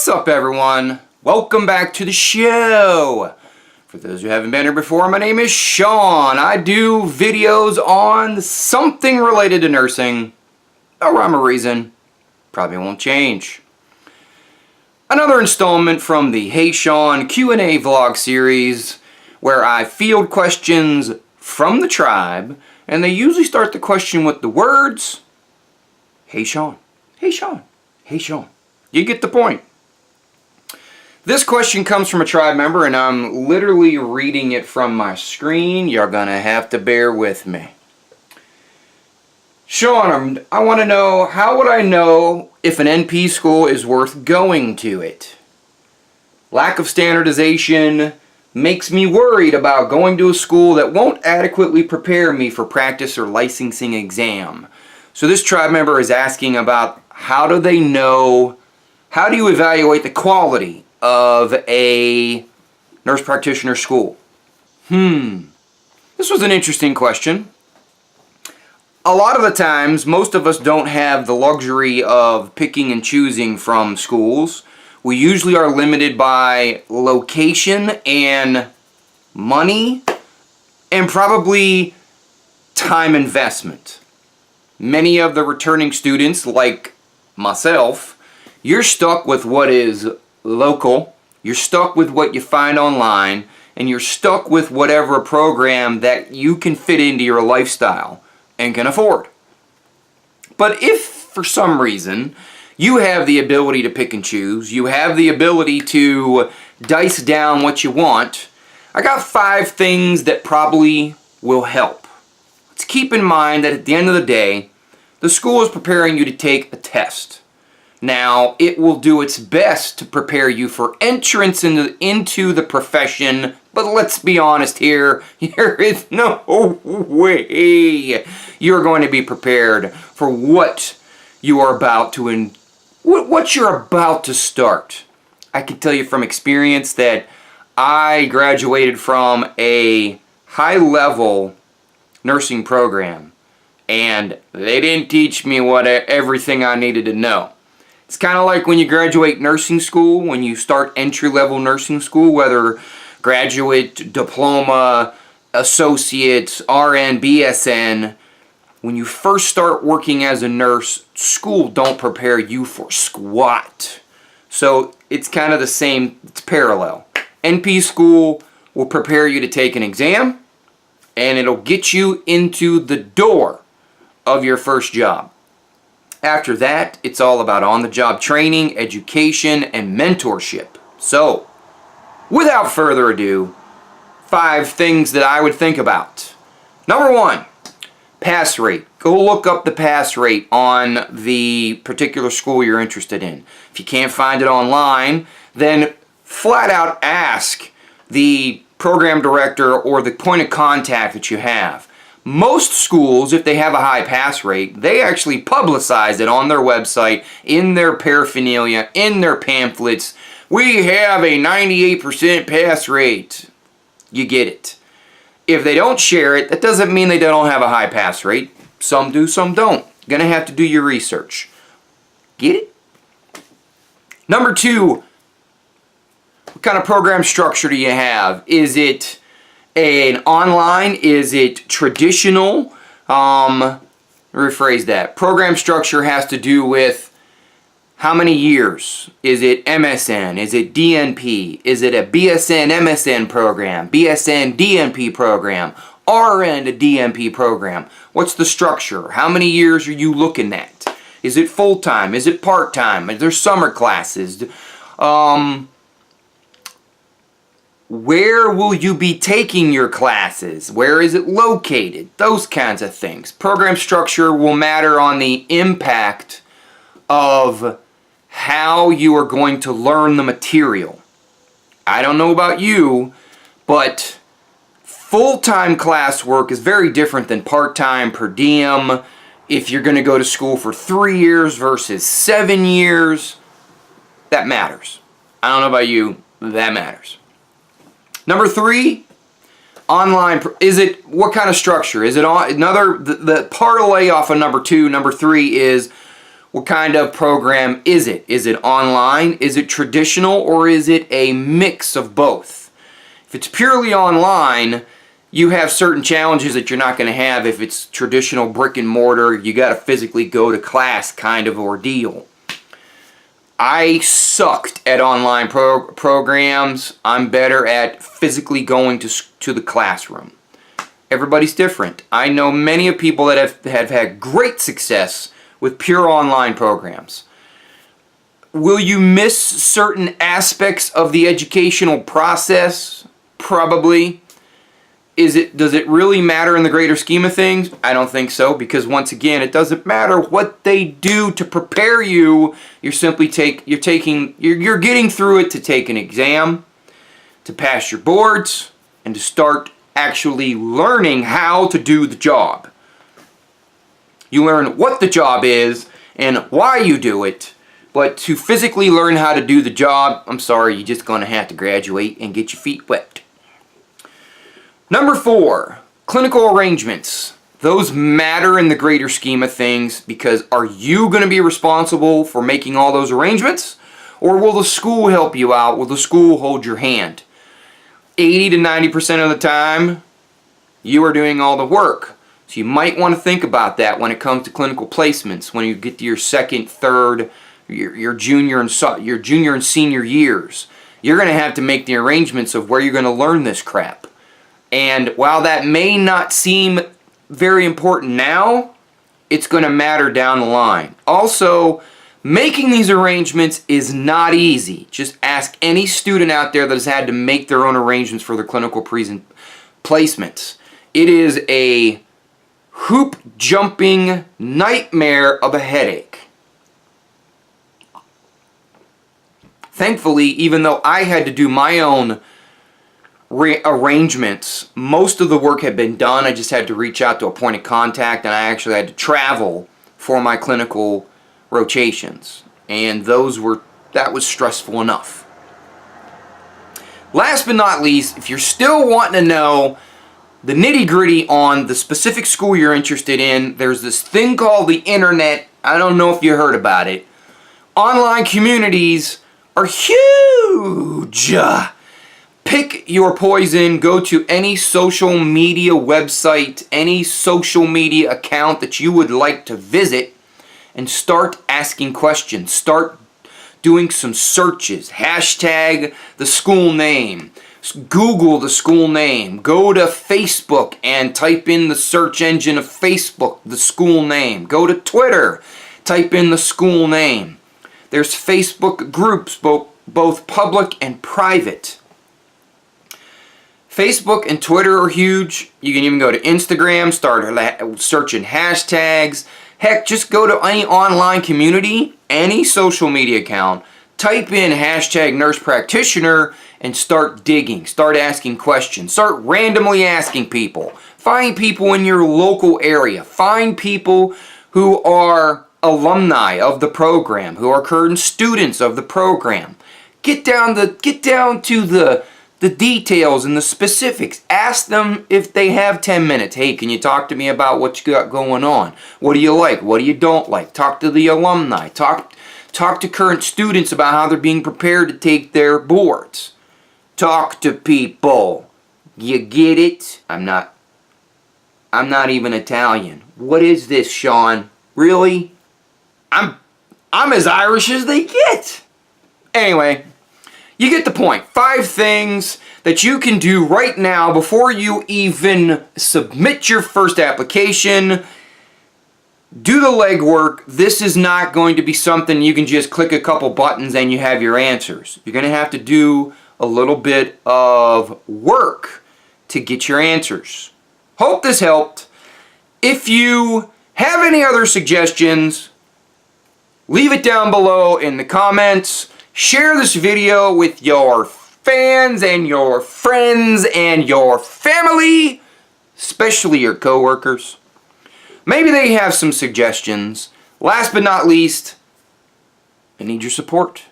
What's up, everyone? Welcome back to the show. For those who haven't been here before, my name is Sean. I do videos on something related to nursing. No rhyme or reason. Probably won't change. Another installment from the Hey Sean Q&A vlog series where I field questions from the tribe, and they usually start the question with the words, Hey Sean, Hey Sean, Hey Sean. You get the point. This question comes from a tribe member, and I'm literally reading it from my screen. You're gonna have to bear with me. Sean, I want to know, how would I know if an NP school is worth going to it? Lack of standardization makes me worried about going to a school that won't adequately prepare me for practice or licensing exam. So this tribe member is asking about how do they know, how do you evaluate the quality of a nurse practitioner school? This was an interesting question. A lot of the times, most of us don't have the luxury of picking and choosing from schools. We usually are limited by location and money and probably time investment. Many of the returning students, like myself, you're stuck with what is local, you're stuck with what you find online, and you're stuck with whatever program that you can fit into your lifestyle and can afford. But if for some reason you have the ability to pick and choose, you have the ability to dice down what you want, I got 5 things that probably will help. Let's keep in mind that at the end of the day, the school is preparing you to take a test. Now, it will do its best to prepare you for entrance into the profession, but let's be honest here, there is no way you're going to be prepared for what you are about to what you're about to start. I can tell you from experience that I graduated from a high-level nursing program, and they didn't teach me everything I needed to know. It's kind of like when you graduate nursing school, when you start entry-level nursing school, whether graduate, diploma, associates, RN, BSN. When you first start working as a nurse, school don't prepare you for squat. So it's kind of the same, it's parallel. NP school will prepare you to take an exam, and it'll get you into the door of your first job. After that, it's all about on-the-job training, education, and mentorship. So, without further ado, 5 things that I would think about. Number 1, pass rate. Go look up the pass rate on the particular school you're interested in. If you can't find it online, then flat out ask the program director or the point of contact that you have. Most schools, if they have a high pass rate, they actually publicize it on their website, in their paraphernalia, in their pamphlets. We have a 98% pass rate. You get it. If they don't share it, that doesn't mean they don't have a high pass rate. Some do, some don't. You're going to have to do your research. Get it? Number 2, what kind of program structure do you have? Is it an online? Is it traditional? Rephrase that. Program structure has to do with how many years? Is it MSN? Is it DNP? Is it a BSN MSN program? BSN DNP program? RN to DNP program? What's the structure? How many years are you looking at? Is it full-time? Is it part-time? Is there summer classes? Where will you be taking your classes? Where is it located? Those kinds of things. Program structure will matter on the impact of how you are going to learn the material. I don't know about you, but full-time classwork is very different than part-time, per diem. If you're going to go to school for 3 years versus 7 years, that matters. I don't know about you, that matters. Number 3, online. Is it, what kind of structure? Is it on another, the parlay off of number 2, number 3 is, What kind of program is it? Is it online? Is it traditional? Or is it a mix of both? If it's purely online, you have certain challenges that you're not going to have if it's traditional brick and mortar, you got to physically go to class kind of ordeal. I sucked at online programs. I'm better at physically going to the classroom. Everybody's different. I know many of people that have had great success with pure online programs. Will you miss certain aspects of the educational process? Probably. Does it really matter in the greater scheme of things? I don't think so, because once again, it doesn't matter what they do to prepare you. You're getting through it to take an exam, to pass your boards, and to start actually learning how to do the job. You learn what the job is and why you do it, but to physically learn how to do the job, I'm sorry, you're just going to have to graduate and get your feet wet. Number 4, clinical arrangements. Those matter in the greater scheme of things, because are you going to be responsible for making all those arrangements? Or will the school help you out? Will the school hold your hand? 80 to 90% of the time, you are doing all the work. So you might want to think about that when it comes to clinical placements, when you get to your second, third, your junior and senior years. You're going to have to make the arrangements of where you're going to learn this crap. And while that may not seem very important now, it's going to matter down the line. Also, making these arrangements is not easy. Just ask any student out there that has had to make their own arrangements for their clinical placements. It is a hoop jumping nightmare of a headache. Thankfully, even though I had to do my own arrangements, most of the work had been done. I just had to reach out to a point of contact, and I actually had to travel for my clinical rotations, and that was stressful enough. Last but not least, if you're still wanting to know the nitty-gritty on the specific school you're interested in, there's this thing called the internet. I don't know if you heard about it. Online communities are huge. Pick your poison. Go to any social media website, any social media account that you would like to visit, and start asking questions. Start doing some searches. Hashtag the school name. Google the school name. Go to Facebook and type in the search engine of Facebook, the school name. Go to Twitter. Type in the school name. There's Facebook groups, both public and private. Facebook and Twitter are huge. You can even go to Instagram, start searching hashtags. Heck, just go to any online community, any social media account, type in hashtag nurse practitioner, and start digging. Start asking questions. Start randomly asking people. Find people in your local area. Find people who are alumni of the program, who are current students of the program. Get down to the details and the specifics. Ask them if they have 10 minutes. Hey, can you talk to me about what you got going on? What do you like? What do you don't like? Talk to the alumni. Talk to current students about how they're being prepared to take their boards. Talk to people. You get it? I'm not even Italian. What is this, Sean? Really? I'm as Irish as they get. Anyway, you get the point. 5 things that you can do right now before you even submit your first application. Do the legwork. This is not going to be something you can just click a couple buttons and you have your answers. You're going to have to do a little bit of work to get your answers. Hope this helped. If you have any other suggestions, leave it down below in the comments. Share this video with your fans and your friends and your family, especially your coworkers. Maybe they have some suggestions. Last but not least, I need your support.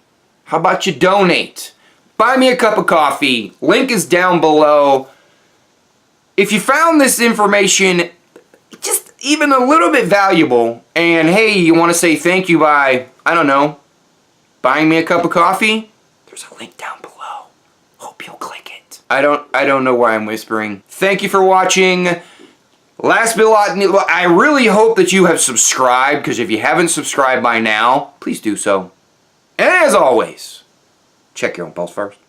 How about you donate? Buy me a cup of coffee. Link is down below. If you found this information just even a little bit valuable, and hey, you want to say thank you by, I don't know, buying me a cup of coffee, there's a link down below. Hope you'll click it. I don't know why I'm whispering. Thank you for watching. Last but not least, I really hope that you have subscribed, because if you haven't subscribed by now, please do so. And as always, check your own pulse first.